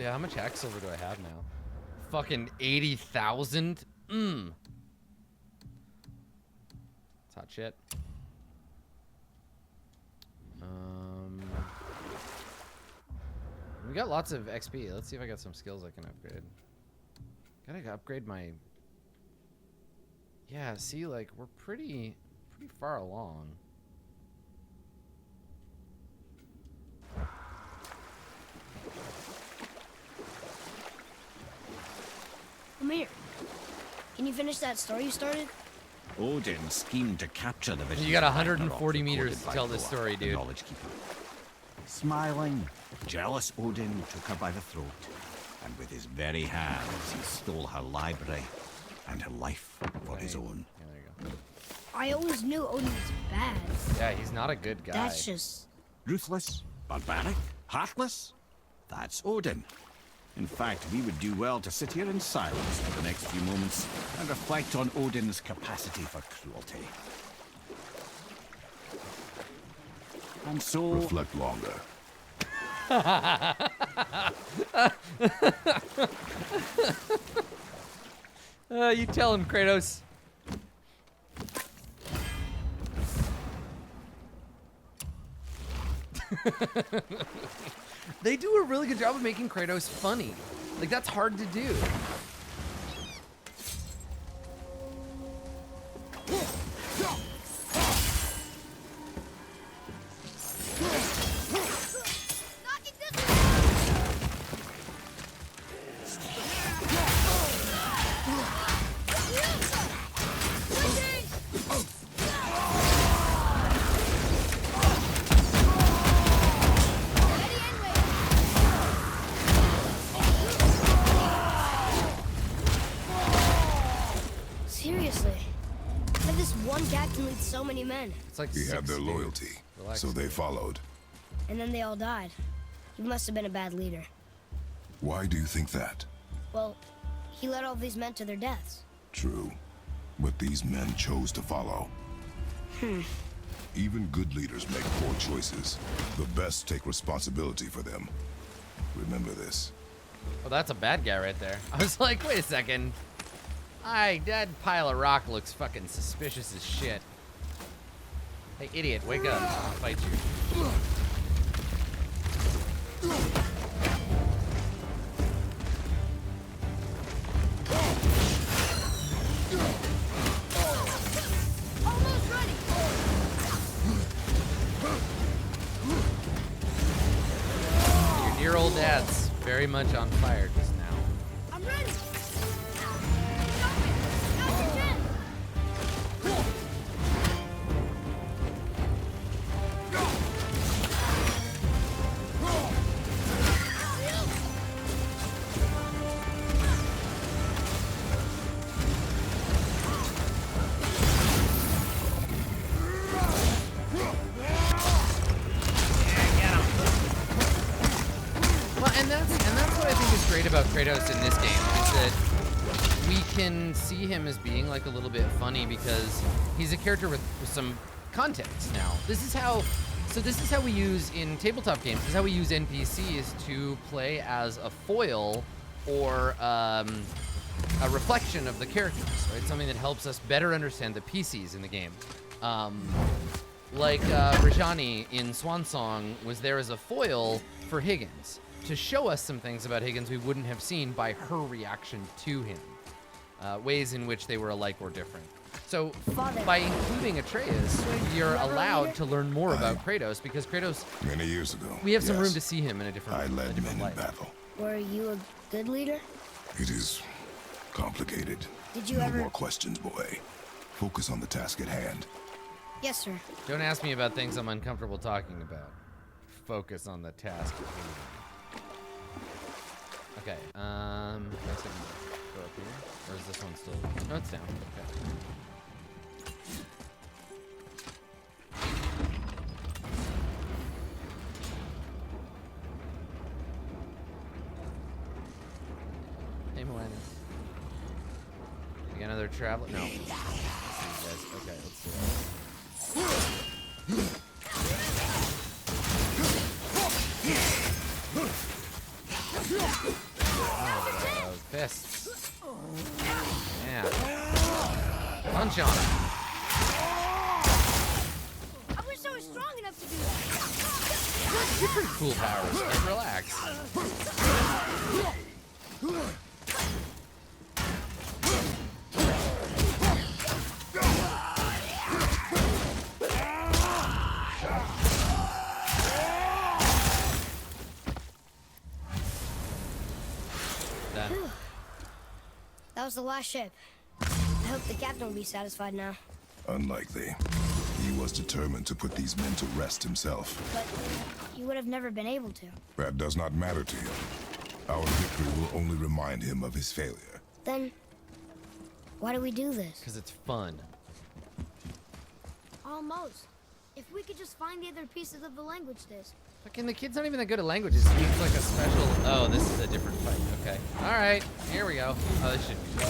Yeah, how much hack silver do I have now? Fucking 80,000? That's hot shit. We got lots of XP. Let's see if I got some skills I can upgrade. Gotta upgrade my... Yeah, see, like, we're pretty far along. Come here. Can you finish that story you started? Odin schemed to capture the vision. You got 140 meters to tell this story, dude. Smiling, jealous Odin took her by the throat, and with his very hands he stole her library and her life for his own. Yeah, there you go. I always knew Odin was bad. Yeah, he's not a good guy. That's just... Ruthless, barbaric, heartless. That's Odin. In fact, we would do well to sit here in silence for the next few moments and reflect on Odin's capacity for cruelty. And so... Reflect longer. You tell him, Kratos. They do a really good job of making Kratos funny. Like, that's hard to do. So many men. It's like he had their loyalty, so they followed. And then they all died. He must have been a bad leader. Why do you think that? Well, he led all these men to their deaths. True, but these men chose to follow. Even good leaders make poor choices. The best take responsibility for them. Remember this. Oh, that's a bad guy right there. I was like, wait a second. That pile of rock looks fucking suspicious as shit. Hey, idiot, wake up. I'll fight you. Almost ready. Your dear old dad's very much on fire just now. I'm ready. About Kratos in this game is that we can see him as being like a little bit funny because he's a character with some context now. This is how we use in tabletop games. This is how we use NPCs to play as a foil or a reflection of the characters, right? Something that helps us better understand the PCs in the game. Like Rajani in Swan Song was there as a foil for Higgins, to show us some things about Higgins we wouldn't have seen by her reaction to him. Ways in which they were alike or different. So by including Atreus, you're allowed to learn more about Kratos because Kratos... Many years ago, we have some room to see him in a different I led men light. in battle. Were you a good leader? It is complicated. Did you no ever... more questions, boy. Focus on the task at hand. Yes, sir. Don't ask me about things I'm uncomfortable talking about. Focus on the task at hand. Okay, I guess I can go up here. Or is this one still? No, it's down. Okay. Hey, Moana. You got another traveler? No. Let's see, guys. Okay, let's do it. punch on him. I wish I was strong enough to do that. You're pretty cool powers. Like, relax. Done. That was the last ship. I hope the captain will be satisfied now. Unlikely. He was determined to put these men to rest himself. But you would have never been able to. That does not matter to him. Our victory will only remind him of his failure. Then, why do we do this? Because it's fun. Almost. If we could just find the other pieces of the language disc. Fucking the kid's not even that good at languages. He needs like a special. Oh, this is a different fight. Okay. All right. Here we go. Oh, this should be.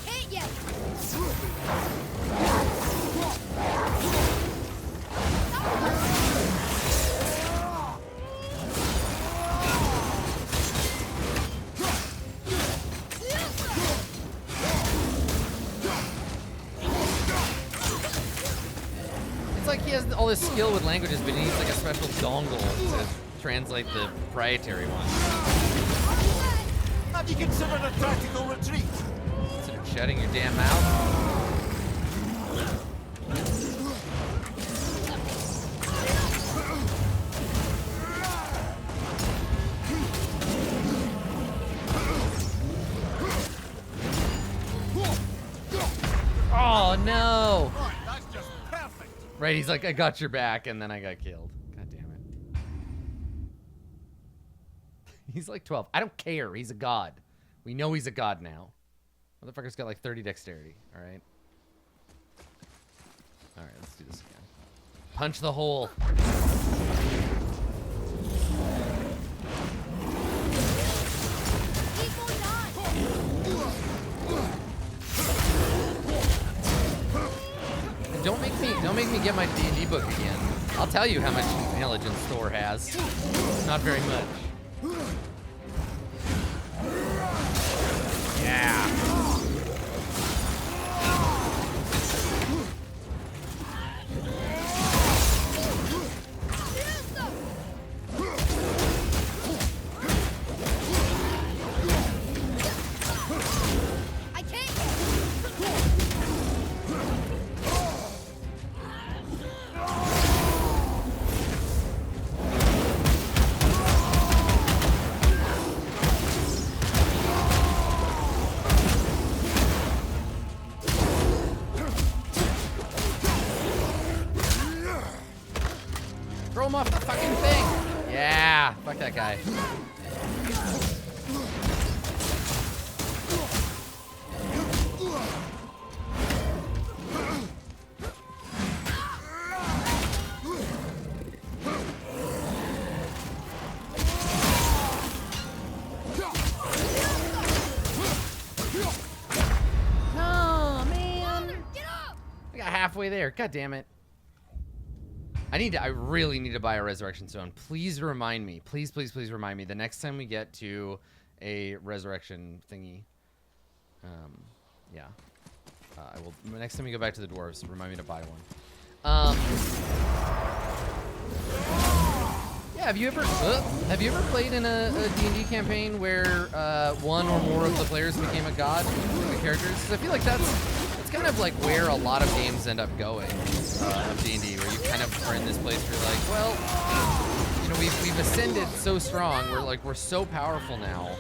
Hit ya! It's like he has all this skill with languages, but he needs like a special dongle to translate the proprietary one. Have you considered a tactical retreat? Instead of shutting your damn mouth. Oh no! Right, that's just perfect. Right, he's like, I got your back, and then I got killed. God damn it. He's like 12. I don't care. He's a god. We know he's a god now. Motherfucker's got like 30 dexterity. All right. All right, let's do this again. Punch the hole. Keep going on! And don't make me get my D&D book again. I'll tell you how much intelligence Thor has. Not very much. Yeah. I can't! Throw him off the fucking thing. Yeah. Fuck that guy. No, man. Get up! I got halfway there. God damn it. I really need to buy a resurrection stone. Please remind me. Please, please, please remind me the next time we get to a resurrection thingy. Yeah. I will. Next time we go back to the dwarves, remind me to buy one. Yeah. Have you ever played in a D&D campaign where one or more of the players became a god, the characters? 'Cause I feel like that's kind of like where a lot of games end up going of D&D, where you kind of are in this place where you're like, well, you know, we've ascended so strong, we're so powerful now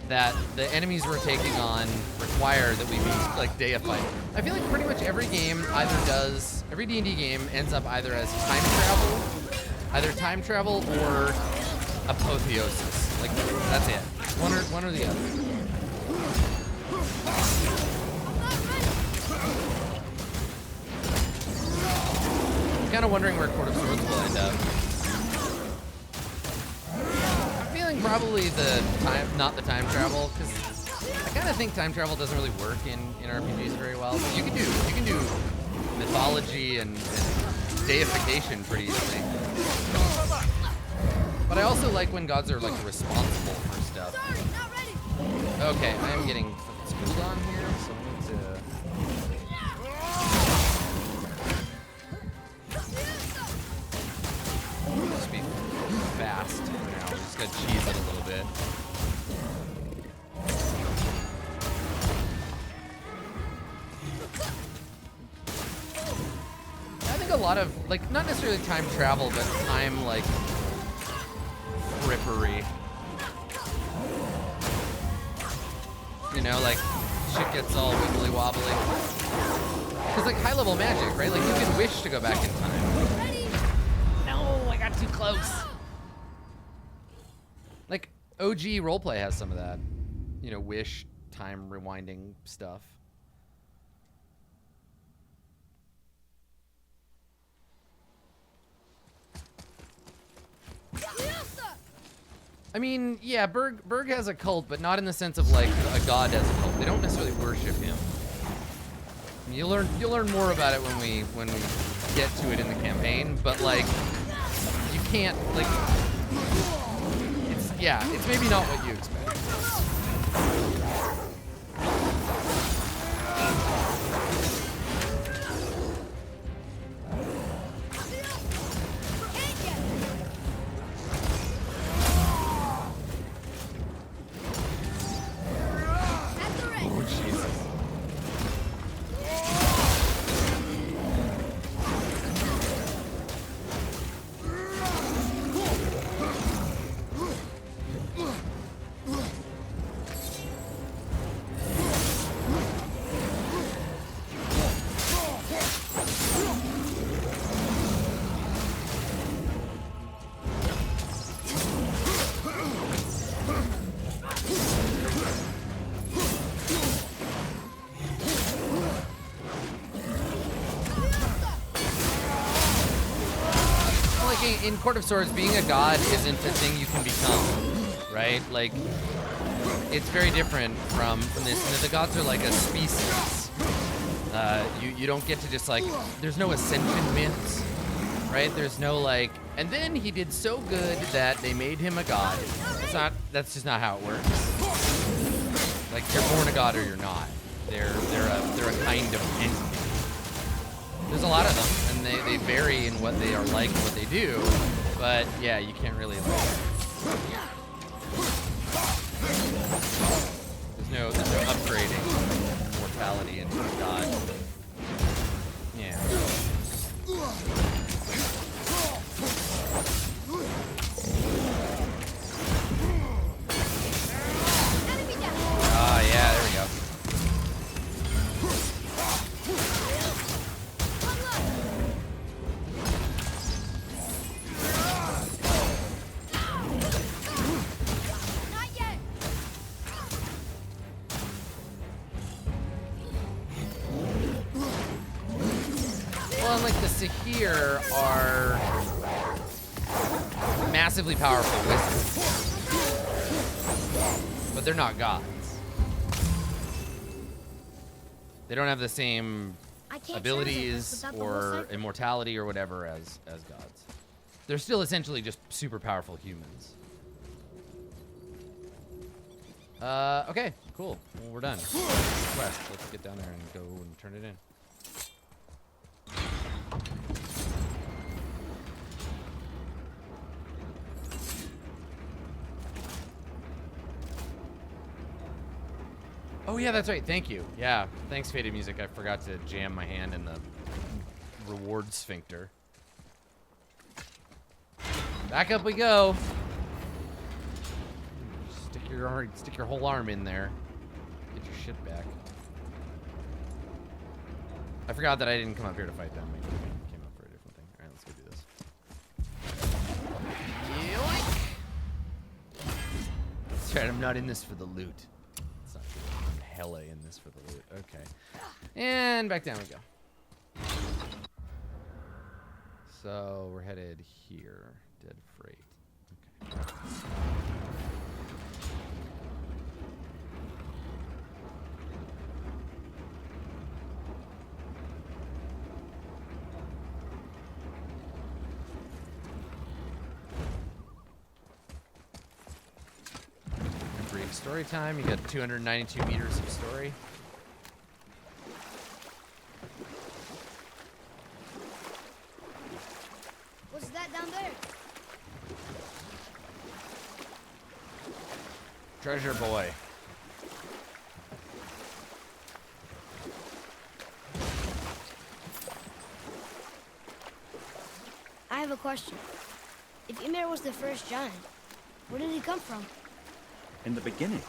that the enemies we're taking on require that we be like deified. I feel like pretty much every game every D&D game ends up either as time travel or apotheosis. Like that's it. One or the other. I'm kind of wondering where Court of Swords will end up. I'm feeling probably not the time travel, because I kind of think time travel doesn't really work in RPGs very well. But you can do mythology and deification pretty easily. also like when gods are like responsible for stuff. Sorry, not ready. Okay, I am getting schooled on here, so I need to. Just be fast now. We're just gonna cheese it a little bit. I think a lot of, like, not necessarily time travel, but time, like, frippery. You know, like, shit gets all wibbly wobbly. Because, like, high level magic, right? Like, you can wish to go back in time. Ready? No, I got too close. Like, OG roleplay has some of that. You know, wish, time rewinding stuff. I mean, yeah, Berg has a cult, but not in the sense of like a god has a cult. They don't necessarily worship him. I mean, you'll learn more about it when we get to it in the campaign. But like, you can't like. It's maybe not what you expect. In Court of Swords, being a god isn't a thing you can become, right? Like, it's very different from this. You know, the gods are like a species. You don't get to just like, there's no ascension myths, right? There's no like, and then he did so good that they made him a god. That's just not how it works. Like, you're born a god or you're not. They're a kind of entity. There's a lot of them, and they vary in what they are like and what they do, but yeah, you can't really like. There's no upgrading mortality into a god. Yeah. Yeah, there we go. Well, and like the Sahir are massively powerful wizards, but they're not gods. They don't have the same abilities or immortality or whatever as gods. They're still essentially just super powerful humans. Okay, cool. Well, we're done. Quest. Let's get down there and go and turn it in. Oh yeah, that's right. Thank you. Yeah, thanks, Faded Music. I forgot to jam my hand in the reward sphincter. Back up we go. Stick your whole arm in there. Get your shit back. I forgot that I didn't come up here to fight them. I came up for a different thing. All right, let's go do this. Yoink. That's right. I'm not in this for the loot. It's not good. I'm hella in this for the loot. Okay. And back down we go. So we're headed here. Dead freight. Okay. story time. You got 292 meters of story. What's that down there? Treasure boy. I have a question. If Ymir was the first giant, where did he come from? In the beginning,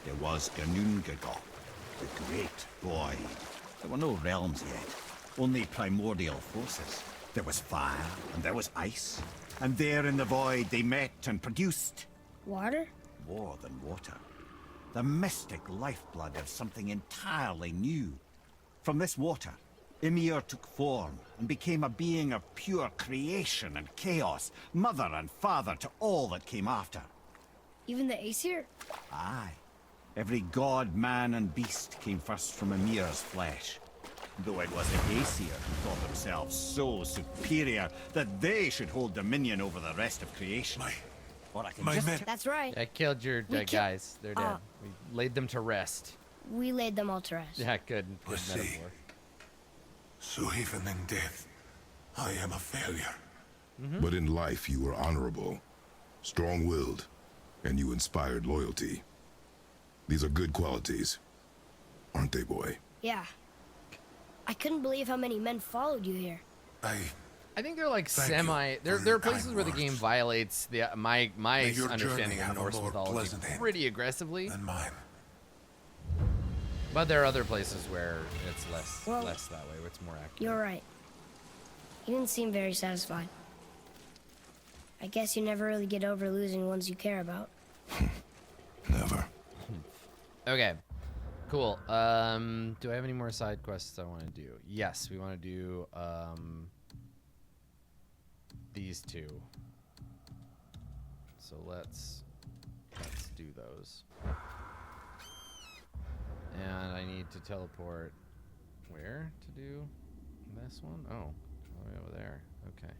there was Ernungagol, the great void. There were no realms yet, only primordial forces. There was fire, and there was ice. And there in the void, they met and produced Water? more than water. The mystic lifeblood of something entirely new. From this water, Ymir took form and became a being of pure creation and chaos, mother and father to all that came after. Even the Aesir? Aye. Every god, man, and beast came first from Ymir's flesh. Though it was the Aesir who thought themselves so superior that they should hold dominion over the rest of creation. Or I can my just men. That's right. I killed your We ki- guys. They're dead. We laid them to rest. We laid them all to rest. Yeah, good. I Good see. metaphor. So even in death, I am a failure. Mm-hmm. But in life, you were honorable, strong-willed, and you inspired loyalty. These are good qualities, aren't they, boy? Yeah. I couldn't believe how many men followed you here. I think they're like Thank you semi. There for are your places kind where the game words. violates the my May your understanding journey of have a Norse more mythology pleasant end pretty aggressively. than mine. But there are other places where it's less Well, less that way, where it's more accurate. You're right. You didn't seem very satisfied. I guess you never really get over losing ones you care about. Never. Okay, cool. Do I have any more side quests I want to do? Yes, we want to do these two. So let's do those. And I need to teleport where to do this one? Oh, all the way over there. Okay.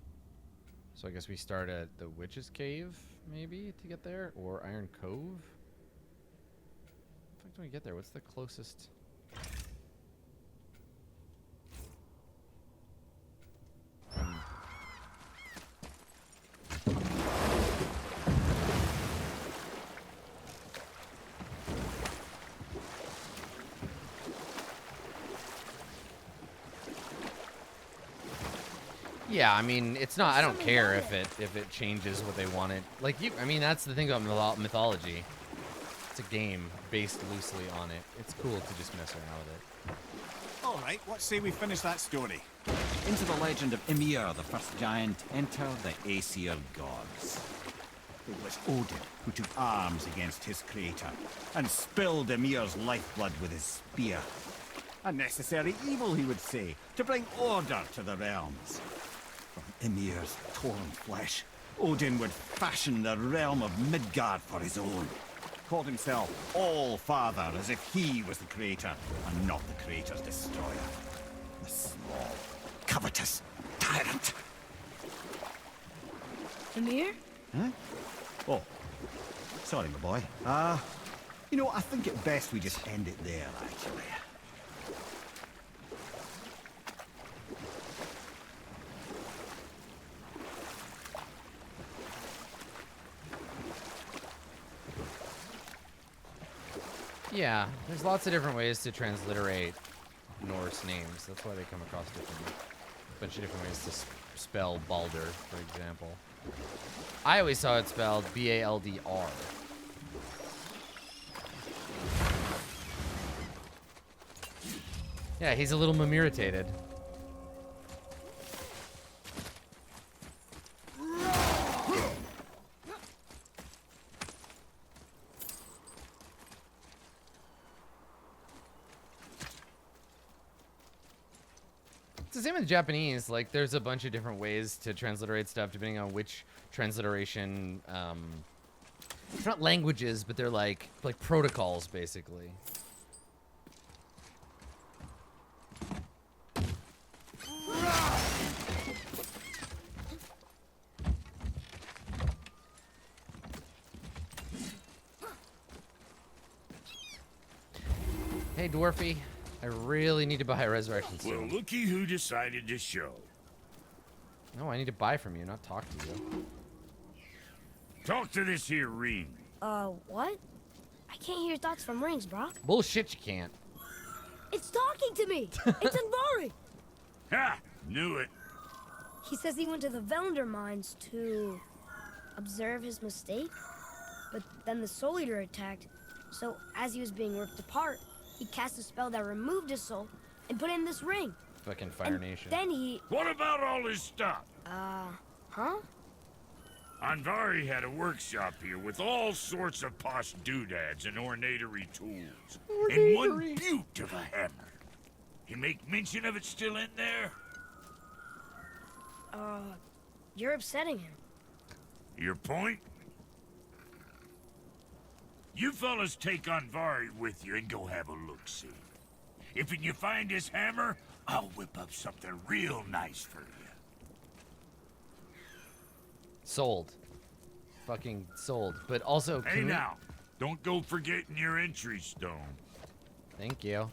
So I guess we start at the Witch's Cave, maybe, to get there? Or Iron Cove? How the fuck do we get there? What's the closest? Yeah, I mean, it's not. I don't care if it changes what they want it. Like you, I mean, that's the thing about mythology. It's a game based loosely on it. It's cool to just mess around with it. All right, what say we finish that story? Into the legend of Ymir, the first giant, enter the Aesir gods. It was Odin who took arms against his creator and spilled Ymir's lifeblood with his spear. A necessary evil, he would say, to bring order to the realms. From Ymir's torn flesh, Odin would fashion the realm of Midgard for his own. Called himself All-Father, as if he was the creator and not the creator's destroyer. The small, covetous tyrant. Ymir? Huh? Oh, sorry, my boy. You know, I think it best we just end it there, actually. Yeah, there's lots of different ways to transliterate Norse names. That's why they come across a bunch of different ways to spell Balder, for example. I always saw it spelled B-A-L-D-R. Yeah, he's a little Mimir-tated. It's the same in Japanese. Like, there's a bunch of different ways to transliterate stuff depending on which transliteration. It's not languages, but they're like protocols, basically. Hey, Dwarfy. I really need to buy a resurrection Well, stone. looky who decided to show. No, I need to buy from you, not talk to you. Talk to this here ring. What? I can't hear thoughts from rings, Brock. Bullshit, you can't. It's talking to me! It's Andvari! Ha! Knew it. He says he went to the Velander mines to observe his mistake, but then the Soul Eater attacked, so as he was being ripped apart, he cast a spell that removed his soul and put it in this ring. Fucking Fire And Nation. then he... What about all his stuff? Huh? Andvari had a workshop here with all sorts of posh doodads and ornatery tools. And one beaut of a hammer. You make mention of it still in there? You're upsetting him. Your point? You fellas take Andvari with you and go have a look-see. If you find his hammer, I'll whip up something real nice for you. Sold. Fucking sold. But also, Hey now, don't go forgetting your entry stone. Thank you.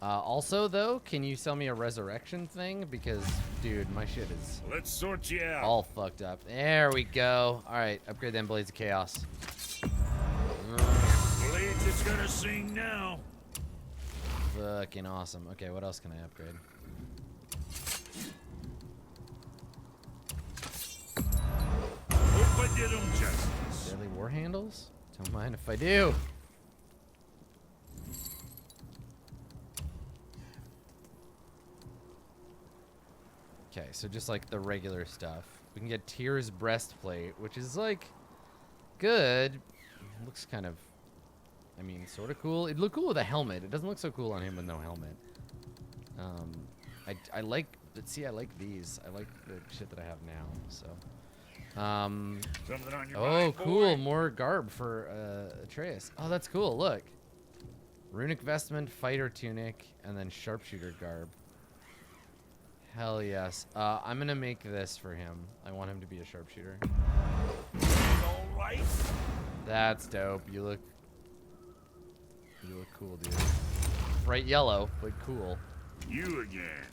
Also, though, can you sell me a resurrection thing? Because, dude, my shit is Let's sort you out. all fucked up. There we go. All right, upgrade them Blades of Chaos. Blades is gonna sing now. Fucking awesome. Okay, what else can I upgrade? Hope I did him justice. Deadly War Handles? Don't mind if I do. Okay, so just like the regular stuff. We can get Tyr's breastplate, which is like good. Looks kind of, I mean, sort of cool. It'd look cool with a helmet. It doesn't look so cool on him with no helmet. I like, but see, I like these. I like the shit that I have now. So, Something on your oh, mind, cool, boy? more garb for Atreus. Oh, that's cool. Look, runic vestment, fighter tunic, and then sharpshooter garb. Hell yes. I'm gonna make this for him. I want him to be a sharpshooter. All right. That's dope. You look cool, dude. Bright yellow, but cool. You again.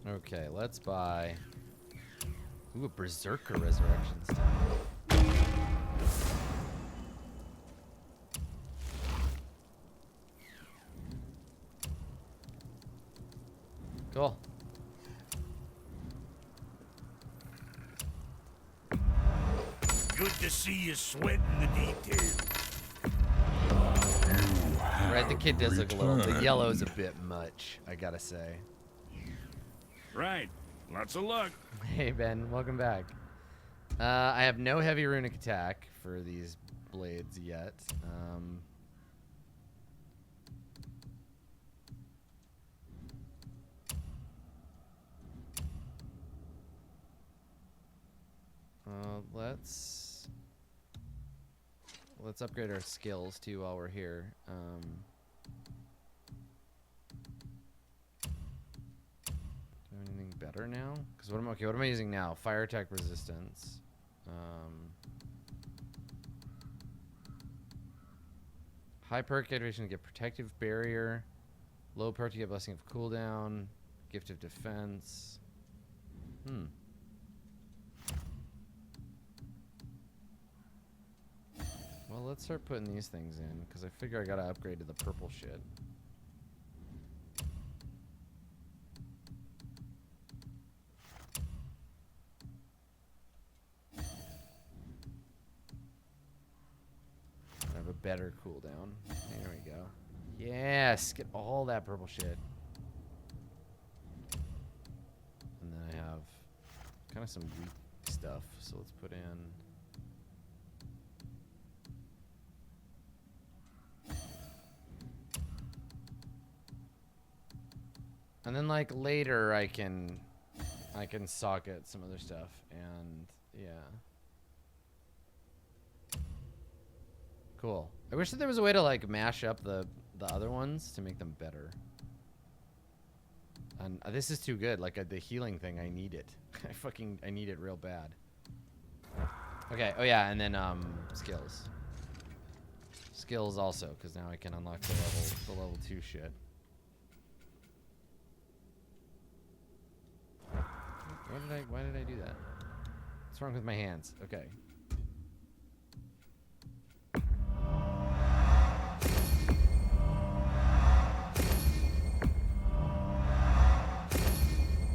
Okay, let's buy. Ooh, a berserker resurrection stone. Cool. Good to see you sweating the details. Right, the kid does look a little. The yellow's a bit much, I gotta say. Right. Lots of luck. Hey Ben, welcome back. I have no heavy runic attack for these blades yet. Let's upgrade our skills too while we're here. Do I have anything better now? Because what am I using now? Fire attack resistance. High perk activation to get protective barrier. Low perk to get blessing of cooldown. Gift of defense. Well, let's start putting these things in, because I figure I gotta upgrade to the purple shit. I have a better cooldown. There we go. Yes! Get all that purple shit. And then I have kind of some weak stuff, so let's put in... And then like later I can socket some other stuff, and yeah. Cool. I wish that there was a way to like mash up the other ones to make them better. And this is too good. Like the healing thing, I need it. I need it real bad. Okay. Oh yeah, and then skills. Skills also, because now I can unlock the level 2 shit. Why did I do that? What's wrong with my hands? Okay.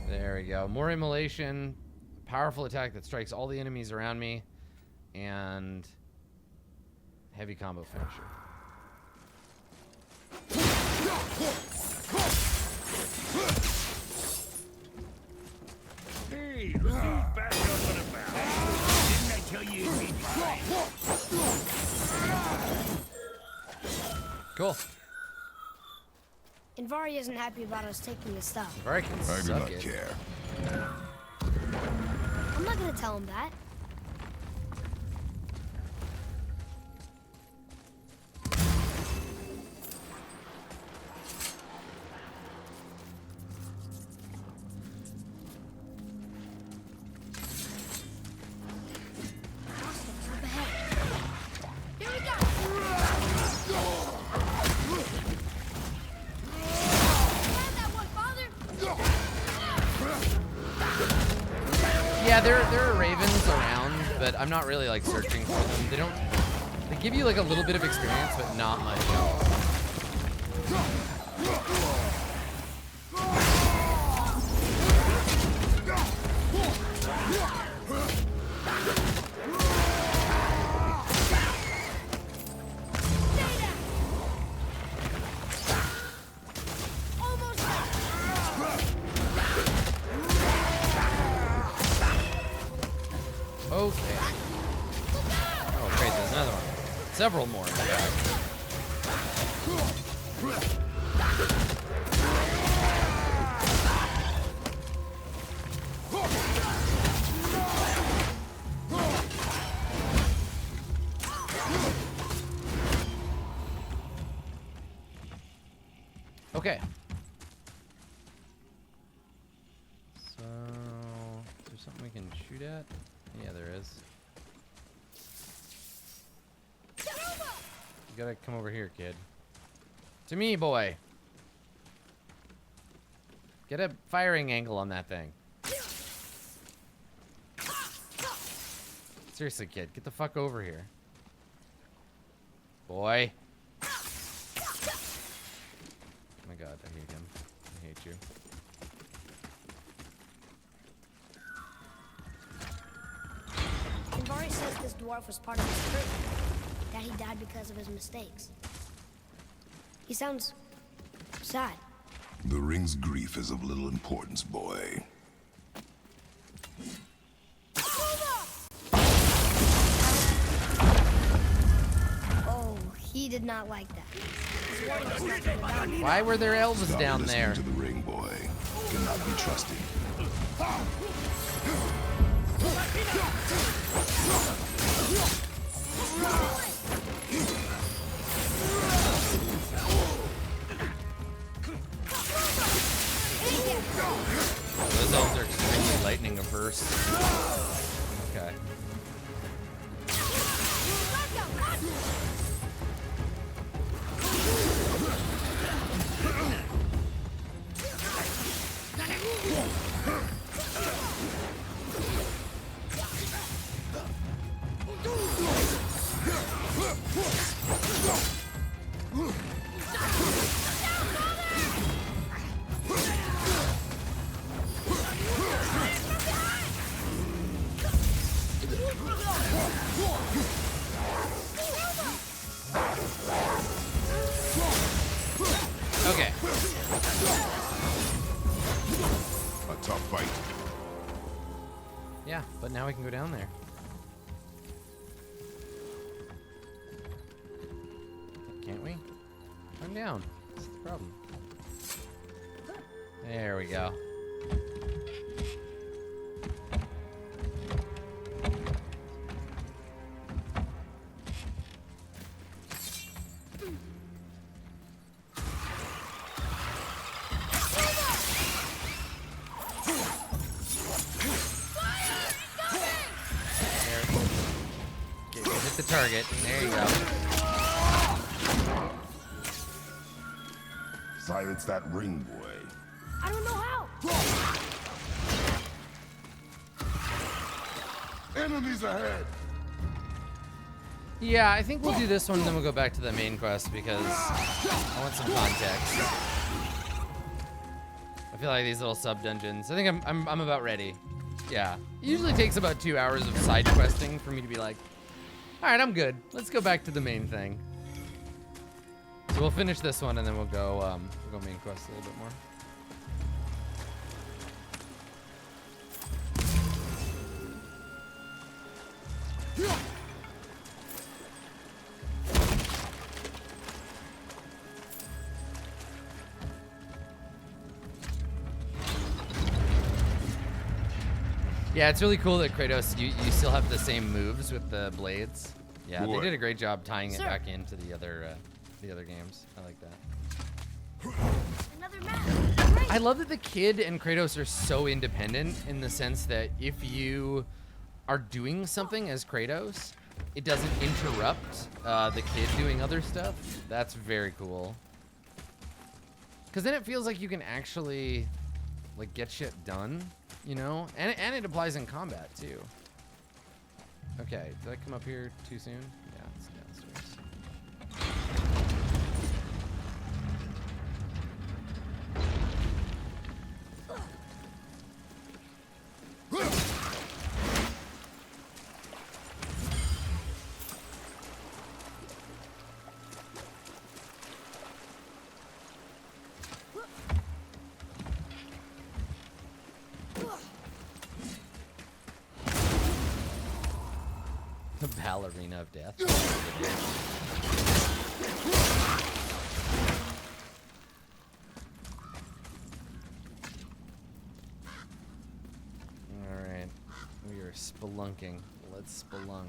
There we go. More immolation, powerful attack that strikes all the enemies around me, and heavy combo finisher. Hey, look who's back up and about. Didn't I tell you it'd be fine? Cool. Invari isn't happy about us taking his stuff. Very can I do suck not it. care. I'm not gonna tell him that. Up ahead. Here we go. Grab that one, father. Yeah, there are ravens around, but I'm not really like searching for them. They give you like a little bit of experience, but not much else. Almost there. Okay. Oh, great, there's another one. Several more, in fact. Okay. So, is there something we can shoot at? Yeah, there is. You gotta come over here, kid. To me, boy. Get a firing angle on that thing. Seriously, kid, get the fuck over here. Boy. Oh my god, I hate him. I hate you. Invari says this dwarf was part of his crew, that he died because of his mistakes. He sounds sad. The ring's grief is of little importance, boy. Oh, he did not like that. His warning was not to go down. Why were there elves Stop down listening there? to the ring, boy. Cannot be trusted. Those elves are extremely lightning averse. Okay. Okay. A tough fight. Yeah, but now we can go down there. Can't we? Come down. That's the problem. There we go. the target. There you go. Silence that ring, boy. I don't know how. Enemies ahead. Yeah, I think we'll do this one, then we'll go back to the main quest because I want some context. I feel like these little sub dungeons. I think I'm about ready. Yeah, it usually takes about 2 hours of side questing for me to be like, all right, I'm good. Let's go back to the main thing. So we'll finish this one and then we'll go main quest a little bit more. Yeah, it's really cool that Kratos, you still have the same moves with the blades. Yeah, they did a great job tying it back into the other games. I like that. Another map. Great. I love that the kid and Kratos are so independent in the sense that if you are doing something as Kratos, it doesn't interrupt the kid doing other stuff. That's very cool. Because then it feels like you can actually like get shit done, you know? And it applies in combat too. Okay, did I come up here too soon? Yeah, it's downstairs. The ballerina of death. Alright. We are spelunking. Let's spelunk.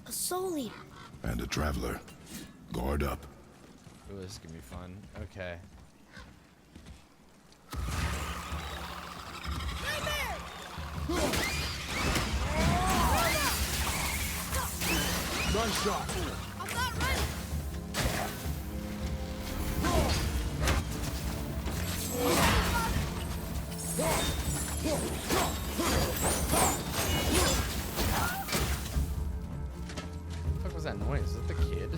A soul eater. And a traveler. Guard up. Ooh, this is gonna be fun. Okay. Nice shot. I'm not ready. What the fuck was that noise? Is it the kid?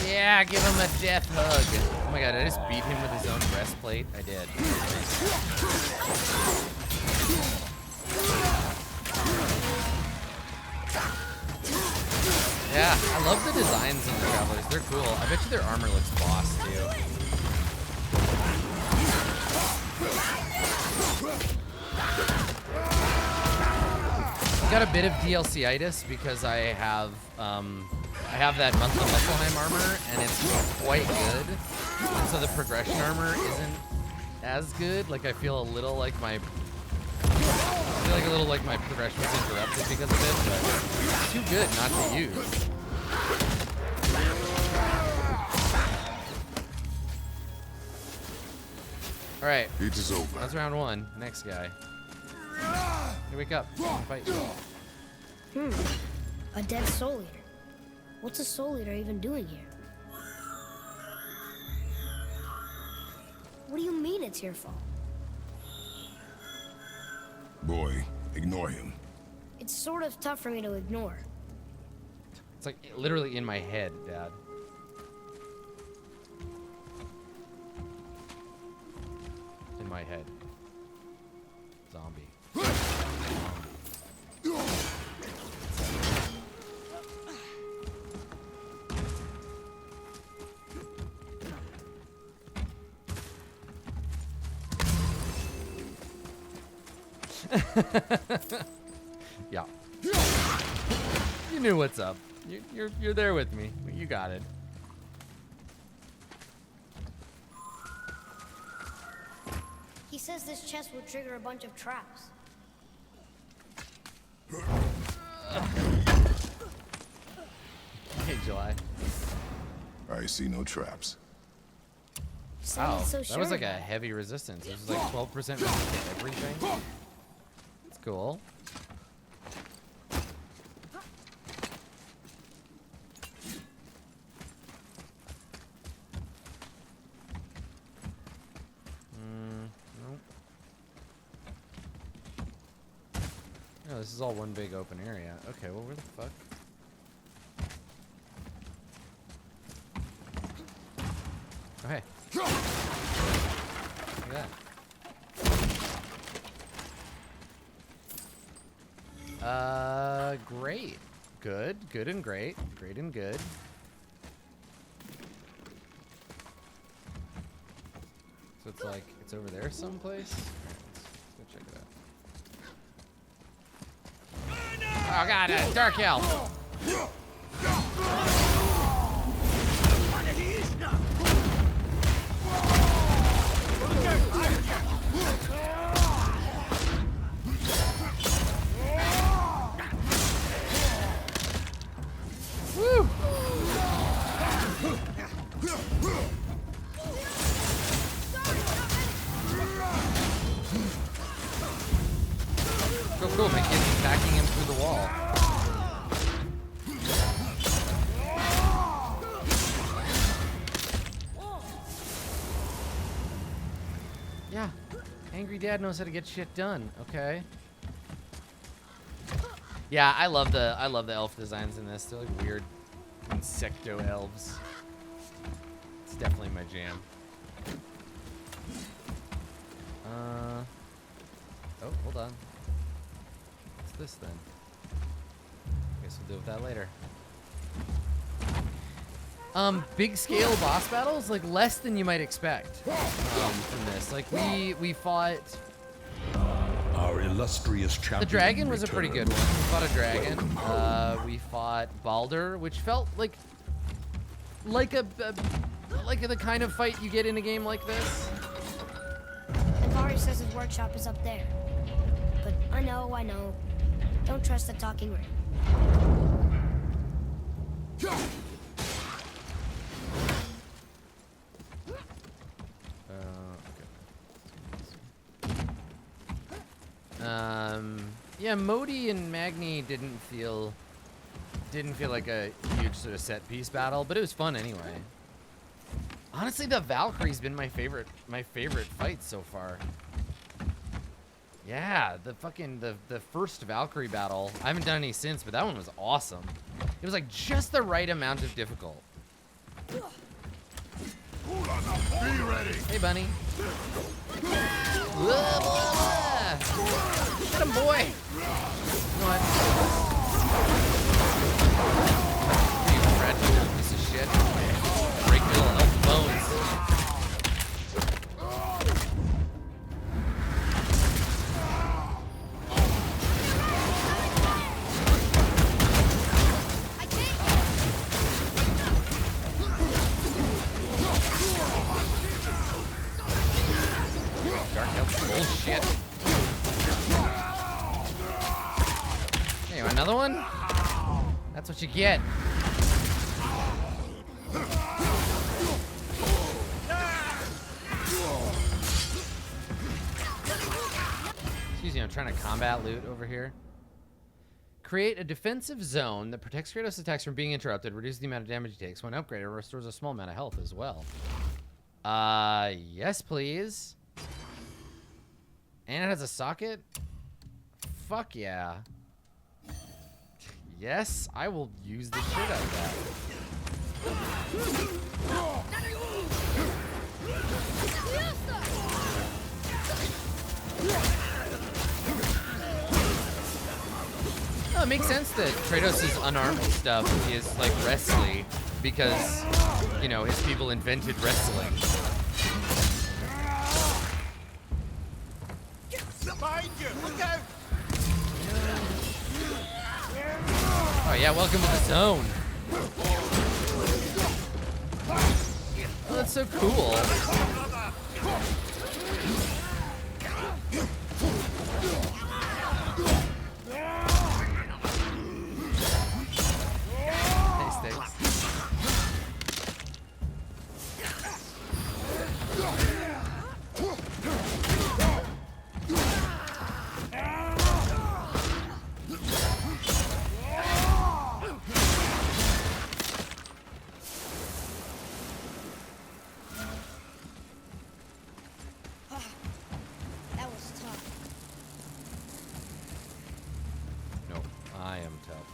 Yeah, give him a death hug. Oh my god, I just beat him with his own breastplate. I did. Yeah, I love the designs of the travelers. They're cool. I bet you their armor looks boss too. I got a bit of DLC-itis because I have that Muspelheim armor, and it's quite good. And so the progression armor isn't as good. Like I feel a little like my progression was interrupted because of it, but it's too good not to use. All right, It is over. that's round one. Next guy. Hey, wake up. Fight. A dead soul eater. What's a soul eater even doing here? What do you mean it's your fault? Boy, ignore him. It's sort of tough for me to ignore. It's like literally in my head, Dad. In my head. Zombie. Yeah. You knew what's up. You're there with me. You got it. He says this chest will trigger a bunch of traps. Hey, July. I see no traps. Sounded so That sure was like a about it. heavy resistance. It was like 12% resistance to everything. That's cool. Nope. No, this is all one big open area. Okay, well, where the fuck? Okay. Look at that. Great. Good. Good and great. Great and good. So it's like, it's over there someplace? Alright, let's go check it out. Oh god, Dark Elf! Woo! So cool, my kid's attacking him through the wall. Yeah, angry dad knows how to get shit done. Okay. Yeah, I love the elf designs in this. They're like weird insecto elves. It's definitely my jam. Oh, hold on. What's this then? Guess we'll deal with that later. Big scale boss battles, like less than you might expect from this. Like we fought. Our illustrious champion. The dragon was a pretty good one. returns. We fought a dragon. We fought Baldur, which felt like the kind of fight you get in a game like this. Navari says his workshop is up there. But I know. Don't trust the talking ring. Yeah, Modi and Magni didn't feel like a huge sort of set piece battle, but it was fun anyway. Honestly, the Valkyrie's been my favorite fight so far. Yeah, the first Valkyrie battle. I haven't done any since, but that one was awesome. It was like just the right amount of difficult. Be ready. Hey, bunny. Get him, boy. You know what? You fragile little piece of shit. Break your little elf bones. Dark elf bullshit. Hey, another one? That's what you get. Excuse me, I'm trying to combat loot over here. Create a defensive zone that protects Kratos' attacks from being interrupted, reduces the amount of damage he takes. When upgraded, it restores a small amount of health as well. Yes, please. And it has a socket? Fuck yeah. Yes, I will use the shit out of that. No, it makes sense that Kratos' unarmed stuff is like wrestling because, you know, his people invented wrestling. Behind you. Look out. Oh yeah, welcome to the zone. Oh, that's so cool. Hey, Sticks. That was tough. No, I am tough.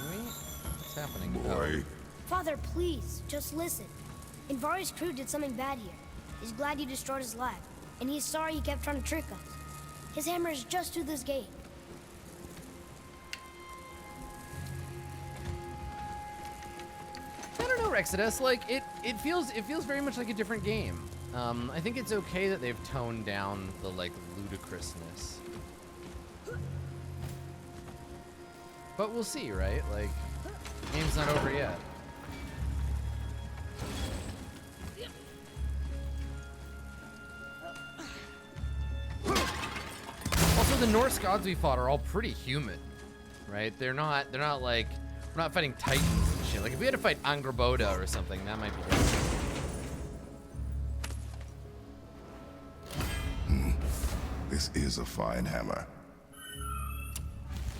Wait, what's happening? Boy, Father, please, just listen. Invari's crew did something bad here. He's glad you destroyed his lab, and he's sorry he kept trying to trick us. His hammer is just to this gate. I don't know, Rexodus. Like it feels very much like a different game. I think it's okay that they've toned down the like ludicrousness. But we'll see, right? Like, game's not over yet. Also, the Norse gods we fought are all pretty human, right? They're not like, we're not fighting titans and shit. Like, if we had to fight Angraboda or something, that might be different. this is a fine hammer.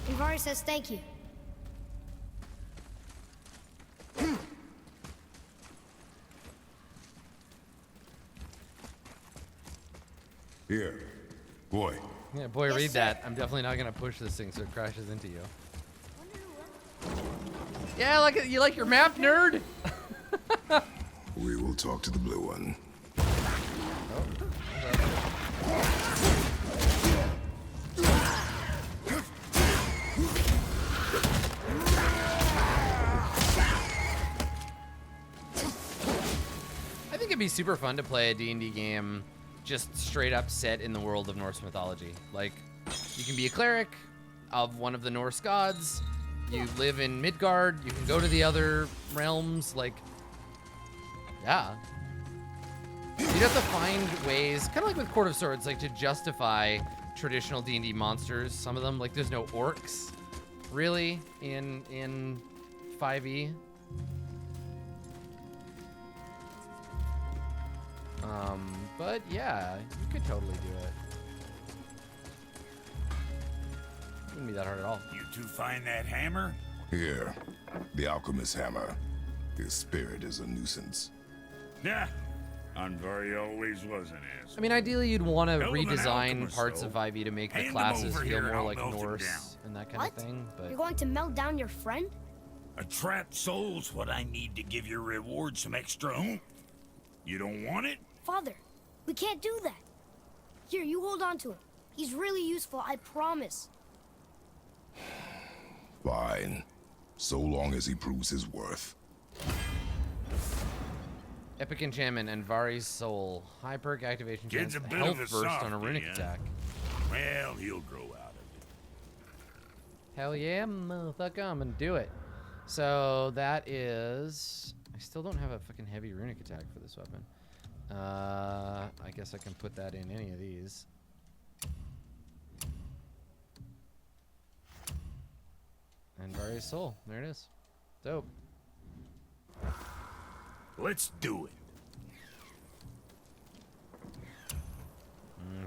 Invari says thank you. Here, boy. Yeah, boy, Yes, read sir. that. I'm definitely not gonna push this thing so it crashes into you. Yeah, like you like your map, nerd. We will talk to the blue one. I think it'd be super fun to play a D&D game just straight up set in the world of Norse mythology. Like, you can be a cleric of one of the Norse gods. You live in Midgard. You can go to the other realms. Like, yeah. You'd have to find ways, kind of like with Court of Swords, like to justify traditional D&D monsters. Some of them, like there's no orcs, really, in 5e. But yeah, you could totally do it. Wouldn't be that hard at all. You two find that hammer? Here, the alchemist's hammer. His spirit is a nuisance. Nah. Anvari always was an ass. I mean, ideally, you'd want to Hell of an redesign alchemist, parts though. of 5e to make the Hand 'em classes over feel here and more I'll like melt 'em Norse down. and that kind What? of thing. But You're going to melt down your friend? A trapped soul's what I need to give your reward some extra oomph. You don't want it? Father, we can't do that. Here, you hold on to him. He's really useful, I promise. Fine. So long as he proves his worth. epic enchantment and Vari's soul. High perk activation Kid's chance. a bit Health of a burst on a softie, runic huh? attack. Well, he'll grow out of it. Hell yeah, motherfucker, I'm gonna do it. So that is... I still don't have a fucking heavy runic attack for this weapon. I guess I can put that in any of these. And Vari's soul. There it is. Dope. Let's do it.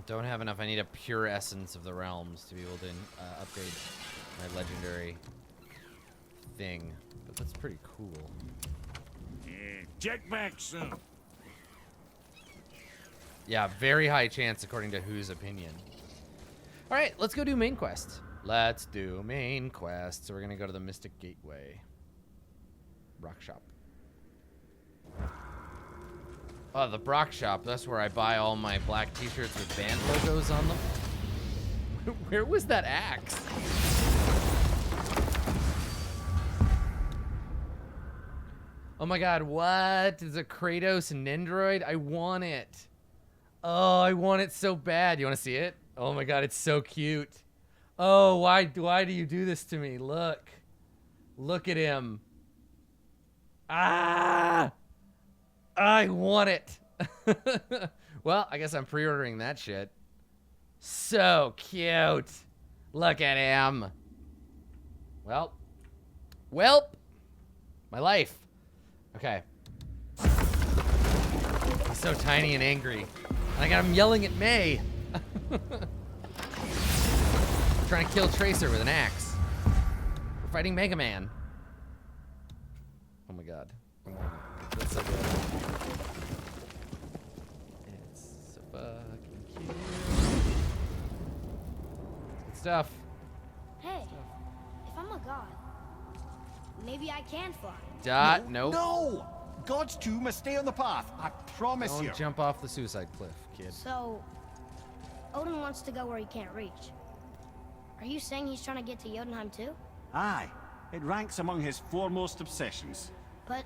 Don't have enough. I need a pure essence of the realms to be able to upgrade my legendary thing. But that's pretty cool. Yeah, check back soon. Yeah, very high chance according to whose opinion. All right, let's go do main quest. Let's do main quest. So we're gonna go to the Mystic Gateway. Rock Shop. Oh, the Brock Shop. That's where I buy all my black t-shirts with band logos on them. Where was that axe? Oh my god, what? Is a Kratos Nendroid? I want it. Oh, I want it so bad. You want to see it? Oh my god, it's so cute. Oh, why do you do this to me? Look. Look at him. Ah! I want it. Well, I guess I'm pre-ordering that shit. So cute. Look at him. Welp. My life. Okay. He's so tiny and angry. And I got him yelling at May. Trying to kill Tracer with an axe. We're fighting Mega Man. Oh my god. That's so good. It's so fucking cute. Good stuff. Hey, if I'm a god, maybe I can fly. Nope. No! Gods too must stay on the path. I promise you. Don't jump off the suicide cliff, kid. So, Odin wants to go where he can't reach. Are you saying he's trying to get to Jotunheim too? Aye. It ranks among his foremost obsessions. But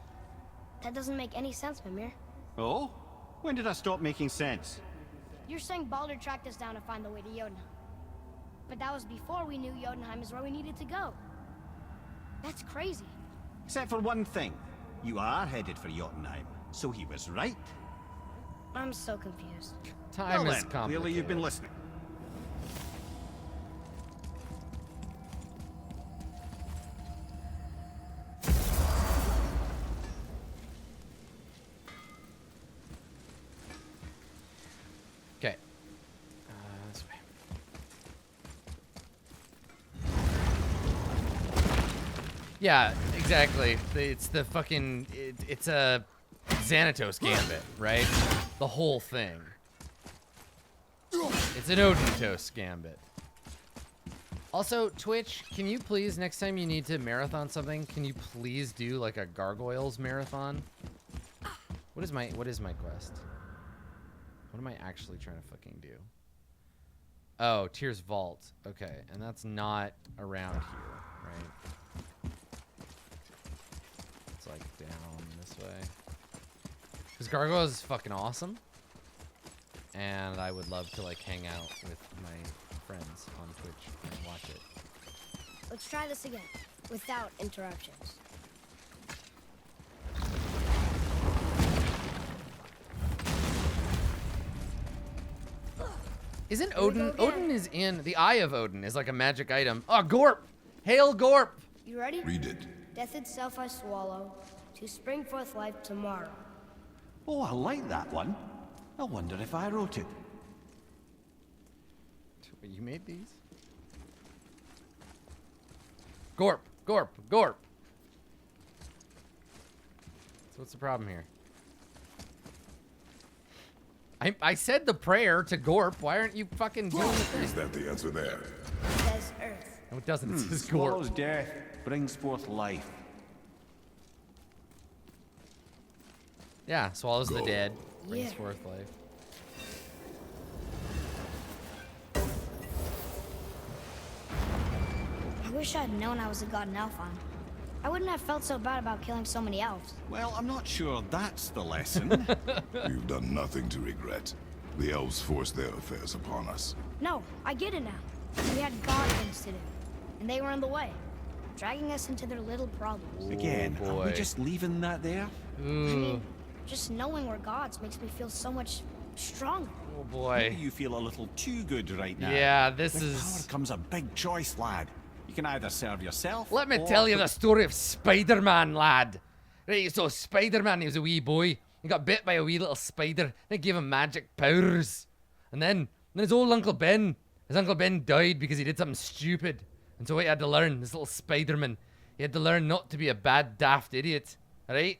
that doesn't make any sense, Mimir. Oh? When did I stop making sense? You're saying Baldur tracked us down to find the way to Jotunheim. But that was before we knew Jotunheim is where we needed to go. That's crazy. Except for one thing. You are headed for Jotunheim, so he was right. I'm so confused. Time Well is then, complicated. clearly you've been listening. Okay. This way. Yeah, exactly. It's the fucking... It's a Xanatos gambit, right? The whole thing. It's an Odintos gambit. Also, Twitch, can you please, next time you need to marathon something, can you please do like a Gargoyles marathon? What is my quest? What am I actually trying to fucking do? Oh, Tears Vault. Okay, and that's not around here, right? It's like down this way. Because Gargoyles is fucking awesome. And I would love to like hang out with my friends on Twitch and watch it. Let's try this again, without interruptions. Isn't Here we go Odin? again. Odin is in the Eye of Odin is like a magic item. Oh, Gorp! Hail Gorp! You ready? Read it. Death itself I swallow, to spring forth life tomorrow. Oh, I like that one. I wonder if I wrote it. You made these? Gorp! Gorp! Gorp! So what's the problem here? I said the prayer to Gorp. Why aren't you fucking doing the thing? Is that the answer there? It says Earth. No, it doesn't. It says Gorp. Swallows death, brings forth life. Yeah, swallows the Go. dead, brings Yeah. forth life. I wish I'd known I was a god in Alfheim. I wouldn't have felt so bad about killing so many elves. Well, I'm not sure that's the lesson. You've done nothing to regret. The elves forced their affairs upon us. No, I get it now. We had god things to do, and they were in the way, dragging us into their little problems. Again, are we boy. just leaving that there? Ooh, Just knowing we're gods makes me feel so much stronger. oh Maybe boy. you feel a little too good right now. Yeah, this With is... power comes a big choice, lad. You can either serve yourself. Let me or tell you put- the story of Spider-Man, lad. Right, so Spider-Man, he was a wee boy. He got bit by a wee little spider. They gave him magic powers. And then his old Uncle Ben, died because he did something stupid. And so he had to learn, this little Spider-Man, he had to learn not to be a bad, daft idiot. Alright?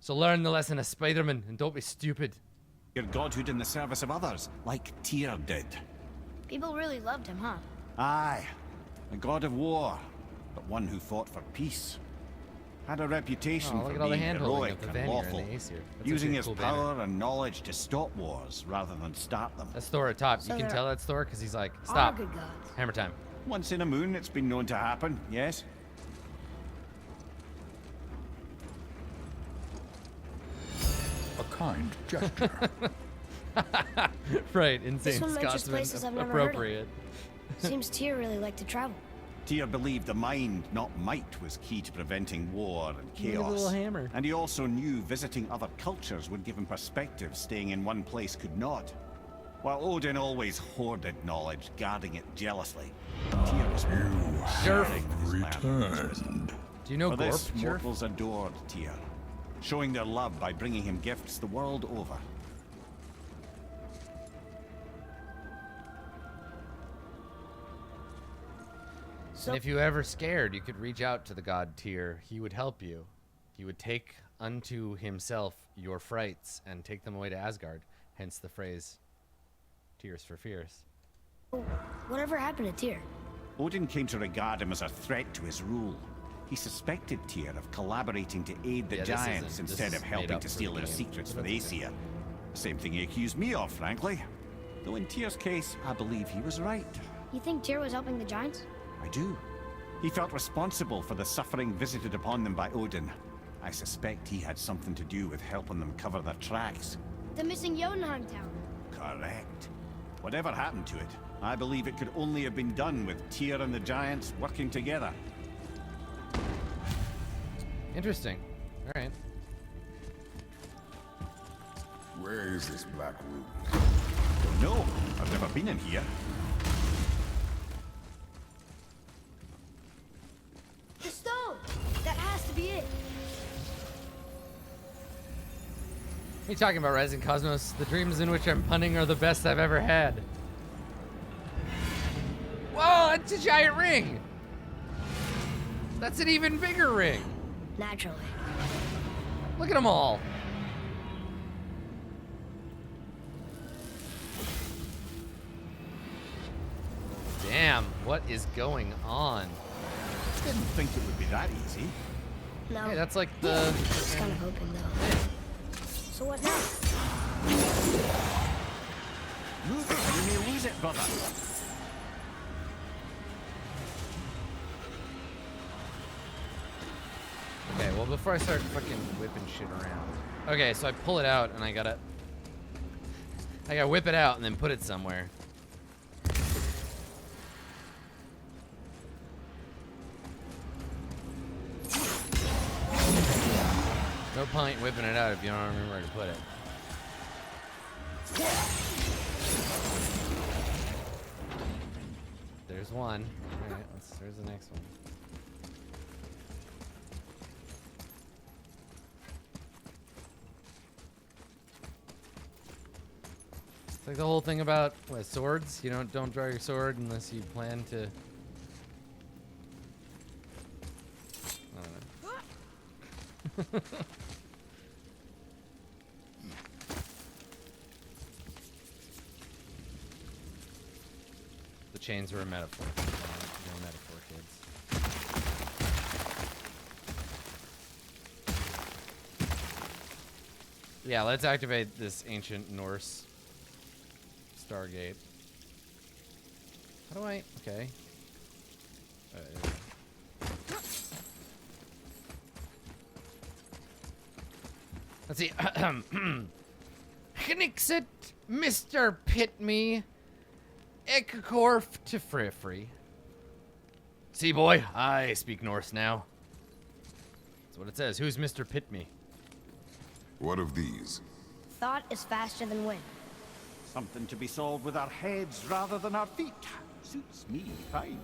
So learn the lesson of Spider-Man and don't be stupid. Your godhood in the service of others, like Tyr did. People really loved him, huh? Aye, a god of war, but one who fought for peace. Had a reputation Oh, look for at all the being hand-holding heroic of the and Vanir lawful, and the Aesir. That's using actually a his cool banner. power and knowledge to stop wars rather than start them. That's Thor at top. So You can there tell that's Thor because he's like, Are stop. good gods. Hammer time. Once in a moon, it's been known to happen, yes? A kind gesture. Right, insane one mentions Scotsman. places I've never heard of. Appropriate. Seems Tyr really liked to travel. Tyr believed the mind, not might, was key to preventing war and Look at the chaos. little hammer. And he also knew visiting other cultures would give him perspective staying in one place could not. While Odin always hoarded knowledge, guarding it jealously, Tyr was sharing his learning wisdom. Do you know For this, Gorp? mortals adored Tyr, showing their love by bringing him gifts the world over. So, And if you ever scared, you could reach out to the god Tyr. He would help you. He would take unto himself your frights and take them away to Asgard. Hence the phrase, Tears for Fears. whatever happened to Tyr? Odin came to regard him as a threat to his rule. He suspected Tyr of collaborating to aid the Yeah, this giants isn't- this instead is of made helping up to for steal the their game, secrets but for that's okay. Aesir. Same thing he accused me of, frankly. Though in Tyr's case, I believe he was right. You think Tyr was helping the giants? I do. He felt responsible for the suffering visited upon them by Odin. I suspect he had something to do with helping them cover their tracks. The missing Jotunheim tower. Correct. Whatever happened to it, I believe it could only have been done with Tyr and the giants working together. Interesting. All right. Where is this black room? No, I've never been in here. The stone! That has to be it. What are you talking about, Rising Cosmos? The dreams in which I'm punning are the best I've ever had. Whoa, that's a giant ring! That's an even bigger ring. Naturally. Look at them all. Damn, what is going on? Didn't think it would be that easy. No. Hey, that's like the... I was kind of hoping, though. So what now? Move it, or you may lose it, brother. Okay, well, before I start fucking whipping shit around. Okay, so I pull it out and I gotta whip it out and then put it somewhere. No point whipping it out if you don't remember where to put it. There's one. All right, there's the next one. It's like the whole thing about what, swords. You don't draw your sword unless you plan to. I don't know. The chains were a metaphor. No metaphor, kids. Yeah, let's activate this ancient Norse Stargate. How do I? Okay. There we go. Let's see. Knixit, Mr. Pitme, Ekkorf to Frifri. See, boy, I speak Norse now. That's what it says. Who's Mr. Pitme? What of these? Thought is faster than wind. Something to be solved with our heads rather than our feet. Suits me fine.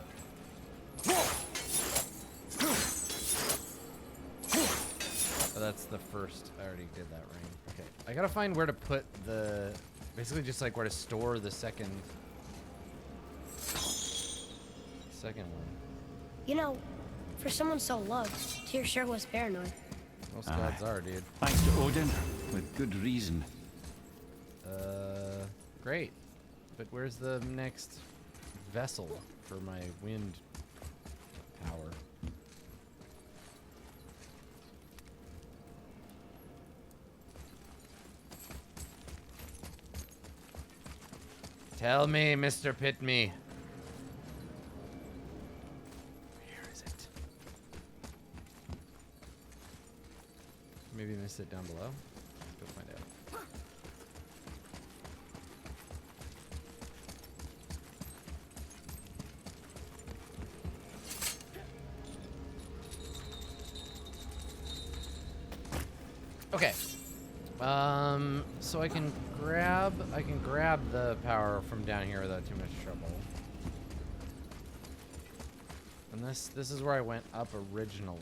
Oh, that's the first. I already did that ring. Okay. I gotta find where to put the... Basically just like where to store the second one. You know, for someone so loved, Tyr sure was paranoid. Most gods are, dude. Thanks to Odin, with good reason. Great. But where's the next vessel for my wind power? Tell me, Mr. Pitme. Where is it? Maybe miss it down below. Let's go find out. Okay. So I can grab the power from down here without too much trouble. And this is where I went up originally.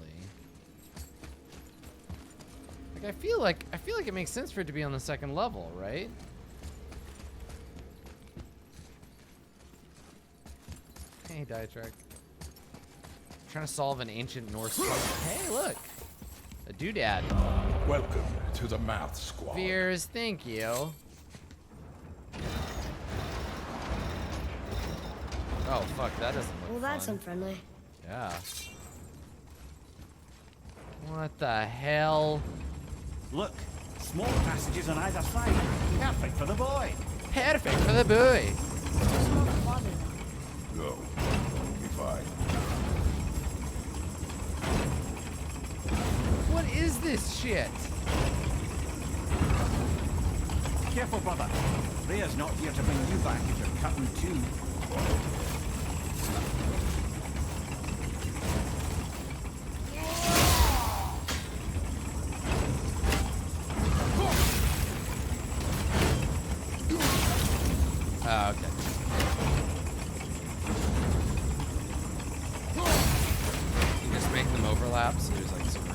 Like I feel like it makes sense for it to be on the second level, right? Hey, Diatrack. Trying to solve an ancient Norse puzzle. Hey, look! A doodad. Welcome to the Math Squad. Fears, thank you. Oh, fuck, that doesn't look Well, that's fun. unfriendly. Yeah. What the hell? Look, small passages on either side. Perfect for the boy. Perfect for the boy. Just more clogging. Go. Be fine. What is this shit? Careful, brother. Rhea's not here to bring you back if you're cut in two. Oh, okay. You just make them overlap, so there's like some